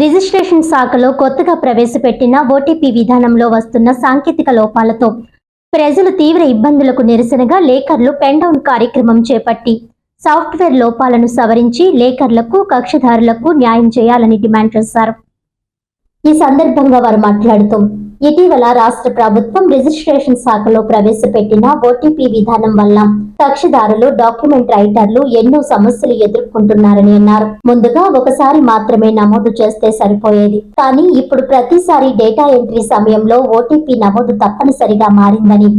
Registration శాఖలో కొత్తగా ప్రవేశపెట్టిన ఓటీపీ విధానంలో వస్తున్న సాంకేతిక లోపాలతో ప్రజలు తీవ్ర ఇబ్బందులకు నిరసనగా లేకర్లు పెన్డౌన్ కార్యక్రమం చేపట్టి సాఫ్ట్వేర్ లోపాలను సవరించి లేకర్లకు కక్షిదారులకు న్యాయం చేయాలని డిమాండ్ చేశారు. ఈ సందర్భంగా వారు మాట్లాడుతూ ఇటీవల రాష్ట్ర ప్రభుత్వం రిజిస్ట్రేషన్ శాఖలో ప్రవేశపెట్టిన ఓటీపీ విధానం వల్ల కక్షిదారులు డాక్యుమెంట్ రైటర్లు ఎన్నో సమస్యలు ఎదుర్కొంటున్నారని అన్నారు. ముందుగా ఒకసారి మాత్రమే నమోదు చేస్తే సరిపోయేది, కానీ ఇప్పుడు ప్రతిసారి డేటా ఎంట్రీ సమయంలో ఓటీపీ నమోదు తప్పనిసరిగా మారిందని,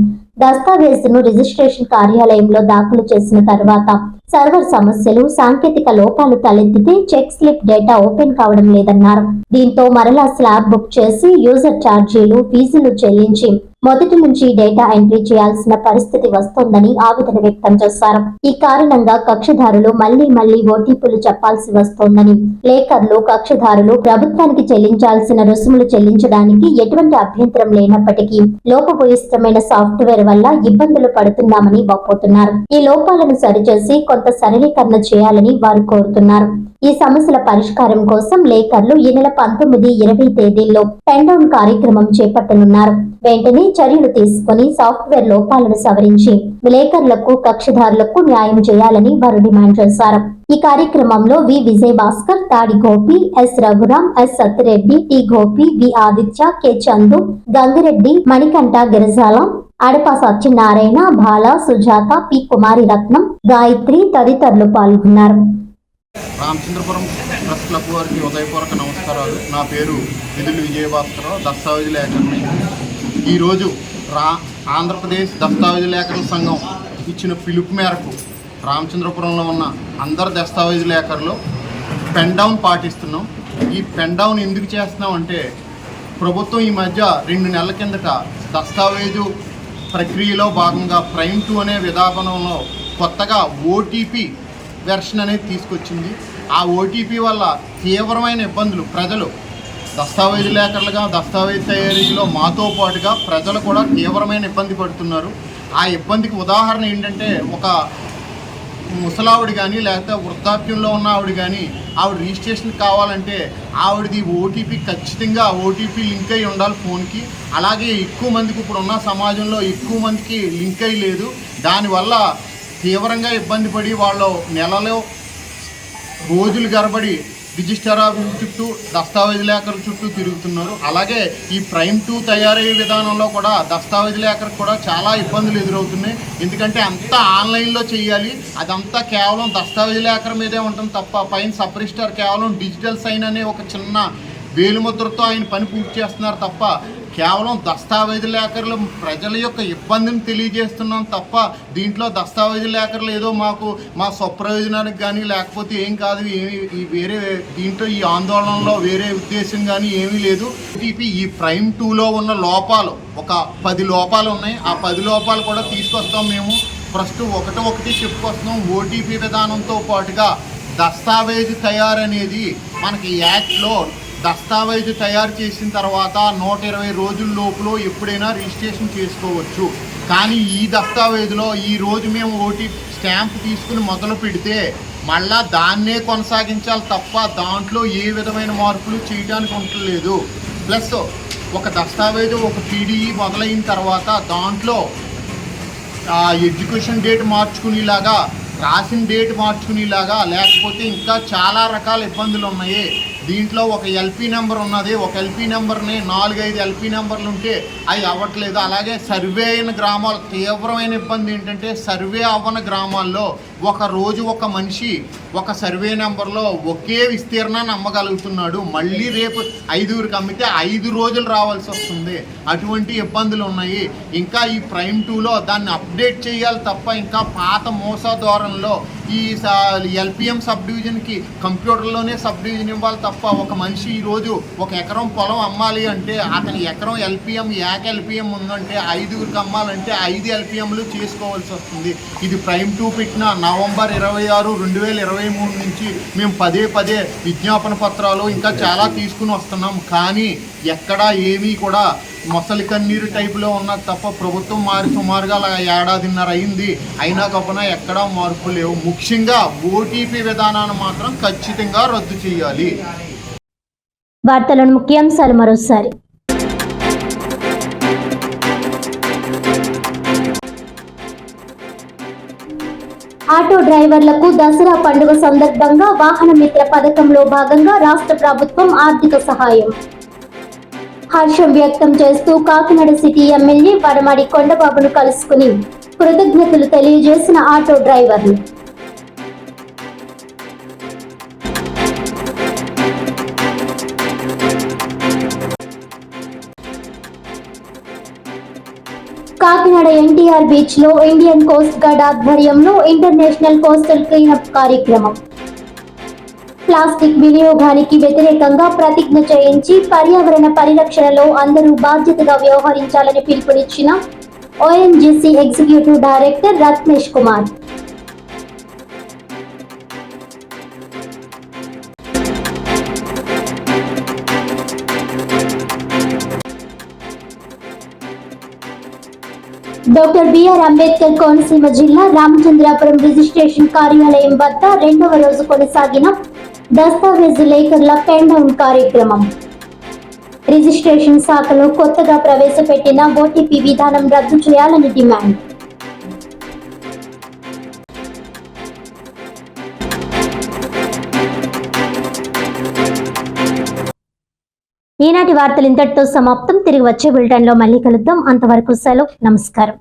దస్తావేజును రిజిస్ట్రేషన్ కార్యాలయంలో దాఖలు చేసిన తర్వాత సర్వర్ సమస్యలు, సాంకేతిక లోపాలు తలెత్తితే చెక్ స్లిప్ డేటా ఓపెన్ కావడం లేదన్నారు. దీంతో మరలా స్లాబ్ బుక్ చేసి యూజర్ ఛార్జీలు, ఫీజులు చెల్లించి మొదటి నుంచి డేటా ఎంట్రీ చేయాల్సిన పరిస్థితి వస్తోందని ఆవేదన వ్యక్తం చేశారు. ఈ కారణంగా కక్షిదారులు మళ్లీ ఓటీపీలు చెప్పాల్సి వస్తోందని, లేకర్లు కక్షిదారులు ప్రభుత్వానికి చెల్లించాల్సిన రుసుములు చెల్లించడానికి ఎటువంటి అభ్యంతరం లేనప్పటికీ లోపభూయిష్టమైన సాఫ్ట్వేర్ వల్ల ఇబ్బందులు పడుతున్నామని వాపోతున్నారు. ఈ లోపాలను సరిచేసి కొంత సరళీకరణ చేయాలని వారు కోరుతున్నారు. ఈ సమస్యల పరిష్కారం కోసం లేకర్లు ఈ నెల 19, 20 తేదీల్లో పెన్డౌన్ కార్యక్రమం చేపట్టనున్నారు. వెంటనే చర్యలు తీసుకుని సాఫ్ట్వేర్ లోపాలను సవరించి లేకర్లకు కక్షిదారులకు న్యాయం చేయాలని వారు డిమాండ్ చేశారు. ఈ కార్యక్రమంలో వి Vijay Bhaskar, Tadi Gopi, S Raghuram, S Satyareddy, T Gopi, V Aditya, K Chandu, Gangireddy, Manikanta Girijala, Adapa Satyanarayana, Bala, Sujatha, P Kumari Ratnam, Gayatri తదితరులు పాల్గొన్నారు. రామచంద్రపురం ప్రెస్ క్లబ్ వారికి ఉదయపూర్వక నమస్కారాలు. నా పేరు విధులు విజయభాస్కరరావు, దస్తావేజు లేఖరిని. ఈరోజు ఆంధ్రప్రదేశ్ దస్తావేజు లేఖరుల సంఘం ఇచ్చిన పిలుపు మేరకు రామచంద్రపురంలో ఉన్న అందరు దస్తావేజు లేఖరులు పెన్ డౌన్ పాటిస్తున్నాం. ఈ పెన్ డౌన్ ఎందుకు చేస్తున్నాం అంటే, ప్రభుత్వం ఈ మధ్య 2 నెలల కిందట దస్తావేజు ప్రక్రియలో భాగంగా ప్రైమ్ 2 అనే విధానంలో కొత్తగా ఓటీపీ వెర్షన్ అనేది తీసుకొచ్చింది. ఆ ఓటీపీ వల్ల తీవ్రమైన ఇబ్బందులు ప్రజలు, దస్తావేజు లేఖరులుగా దస్తావేజు తయారీలో మాతో పాటుగా ప్రజలు కూడా తీవ్రమైన ఇబ్బంది పడుతున్నారు. ఆ ఇబ్బందికి ఉదాహరణ ఏంటంటే, ఒక ముసలావిడ కానీ లేకపోతే వృద్ధాప్యంలో ఉన్న ఆవిడ కానీ ఆవిడ రిజిస్ట్రేషన్ కావాలంటే ఆవిడది ఓటీపీ ఖచ్చితంగా ఓటీపీ లింక్ అయి ఉండాలి ఫోన్కి. అలాగే ఎక్కువ మందికి ఇప్పుడున్న సమాజంలో ఎక్కువ మందికి లింక్ అయి లేదు. దానివల్ల తీవ్రంగా ఇబ్బంది పడి వాళ్ళు నెలలో రోజులు గడబడి రిజిస్టర్ ఆఫీస్ చుట్టూ దస్తావేజు లేఖల చుట్టూ తిరుగుతున్నారు. అలాగే ఈ ప్రైమ్ 2 తయారయ్యే విధానంలో కూడా దస్తావేజు లేఖలకు కూడా చాలా ఇబ్బందులు ఎదురవుతున్నాయి. ఎందుకంటే అంతా ఆన్లైన్లో చేయాలి, అదంతా కేవలం దస్తావేజు లేఖల మీదే ఉంటుంది తప్ప పైన సబ్ రిజిస్టర్ కేవలం డిజిటల్ సైన్ అనే ఒక చిన్న వేలుముద్రతో ఆయన పని పూర్తి చేస్తున్నారు తప్ప కేవలం దస్తావేజు లేఖరులు ప్రజల యొక్క ఇబ్బందిని తెలియజేస్తున్నాం తప్ప దీంట్లో దస్తావేజు లేఖరులు ఏదో మాకు మా స్వప్రయోజనానికి కానీ లేకపోతే ఏం కాదు, వేరే దీంట్లో ఈ ఆందోళనలో వేరే ఉద్దేశం కానీ ఏమీ లేదు. ఈ ప్రైమ్ 2లో ఉన్న లోపాలు ఒక 10 లోపాలు ఉన్నాయి. ఆ 10 లోపాలు కూడా తీసుకొస్తాం. మేము ప్రస్తుతం ఒకటి చెప్పుకొస్తున్నాం. ఓటీపీ విధానంతో పాటుగా దస్తావేజు తయారు అనేది మనకి యాక్ట్లో దస్తావేజు తయారు చేసిన తర్వాత 120 రోజుల లోపల ఎప్పుడైనా రిజిస్ట్రేషన్ చేసుకోవచ్చు. కానీ ఈ దస్తావేజులో ఈరోజు మేము ఓటీపీ స్టాంప్ తీసుకుని మొదలు పెడితే మళ్ళా దాన్నే కొనసాగించాలి తప్ప దాంట్లో ఏ విధమైన మార్పులు చేయడానికి ఉండలేదు. ప్లస్ ఒక దస్తావేజు ఒక పీడీఈ మొదలైన తర్వాత దాంట్లో ఎడ్యుకేషన్ డేట్ మార్చుకునేలాగా, రాసిన డేట్ మార్చుకునేలాగా, లేకపోతే ఇంకా చాలా రకాల ఇబ్బందులు ఉన్నాయి. దీంట్లో ఒక ఎల్పీ నెంబర్ ఉన్నది. ఒక ఎల్పీ నెంబర్ని 4-5 ఎల్పీ నెంబర్లు ఉంటే అవి అవ్వట్లేదు. అలాగే సర్వే అయిన గ్రామాలు తీవ్రమైన ఇబ్బంది ఏంటంటే, సర్వే అవ్వని గ్రామాల్లో ఒక రోజు ఒక మనిషి ఒక సర్వే నెంబర్లో ఒకే విస్తీర్ణాన్ని అమ్మగలుగుతున్నాడు. మళ్ళీ రేపు 5కి అమ్మితే 5 రోజులు రావాల్సి వస్తుంది. అటువంటి ఇబ్బందులు ఉన్నాయి. ఇంకా ఈ ప్రైమ్ 2లో దాన్ని అప్డేట్ చేయాలి తప్ప ఇంకా పాత మోస ధోరణిలో ఈ ఎల్పిఎం సబ్ డివిజన్కి కంప్యూటర్లోనే సబ్ డివిజన్ ఇవ్వాలి తప్ప ఒక మనిషి ఈరోజు 1 ఎకరం పొలం అమ్మాలి అంటే అతని ఎకరం ఎల్పిఎం ఎల్పిఎం ఉందంటే 5కి అమ్మాలంటే 5 ఎల్పిఎంలు చేసుకోవాల్సి వస్తుంది. ఇది ప్రైమ్ 2 పెట్టిన నవంబర్ 26, 2023 నుంచి మేము పదే విజ్ఞాపన పత్రాలు ఇంకా చాలా తీసుకుని వస్తున్నాం. కానీ ఎక్కడా ఏమీ కూడా మొసలి కన్నీరు టైపులో ఉన్నది తప్ప ప్రభుత్వం మారి సుమారుగా 1.5 ఏడాదిన్నర అయింది. అయినా కాకుండా ఎక్కడా మార్పు లేవు. ముఖ్యంగా ఓటీపీ విధానాన్ని మాత్రం ఖచ్చితంగా రద్దు చేయాలి. వార్తలను ముఖ్యాంశాలు మరోసారి. ఆటో డ్రైవర్లకు దసరా పండుగ సందర్భంగా వాహన మిత్ర పథకంలో భాగంగా రాష్ట్ర ప్రభుత్వం ఆర్థిక సహాయం. హర్షం వ్యక్తం చేస్తూ కాకినాడ సిటీ ఎమ్మెల్యే వడమాడి కొండబాబును కలుసుకుని కృతజ్ఞతలు తెలియజేసిన ఆటో డ్రైవర్లు. కాకినాడ ఎన్టీఆర్ బీచ్ లో ఇండియన్ కోస్ట్ గార్డ్ ఆధ్వర్యంలో ఇంటర్నేషనల్ కోస్టల్ క్లీనప్ కార్యక్రమం. ప్లాస్టిక్ వినియోగానికి వ్యతిరేకంగా ప్రతిజ్ఞ చేయించి పర్యావరణ పరిరక్షణలో అందరూ బాధ్యతగా వ్యవహరించాలని పిలుపునిచ్చిన ONGC executive director Ratnesh Kumar. Doctor BR Ambedkar Konaseema జిల్లా రామచంద్రాపురం రిజిస్ట్రేషన్ కార్యాలయం వద్ద 2వ రోజు కొనసాగిన దస్తావేజు లేఖర్ల పెన్ డౌన్ కార్యక్రమం. రిజిస్ట్రేషన్ శాఖలో కొత్తగా ప్రవేశపెట్టిన ఓటీపీ విధానం రద్దు చేయాలని డిమాండ్. ఈనాటి వార్తలు ఇంతటితో సమాప్తం. తిరిగి వచ్చే బులెటిన్లో మళ్ళీ కలుద్దాం. అంతవరకు సెలవు. నమస్కారం.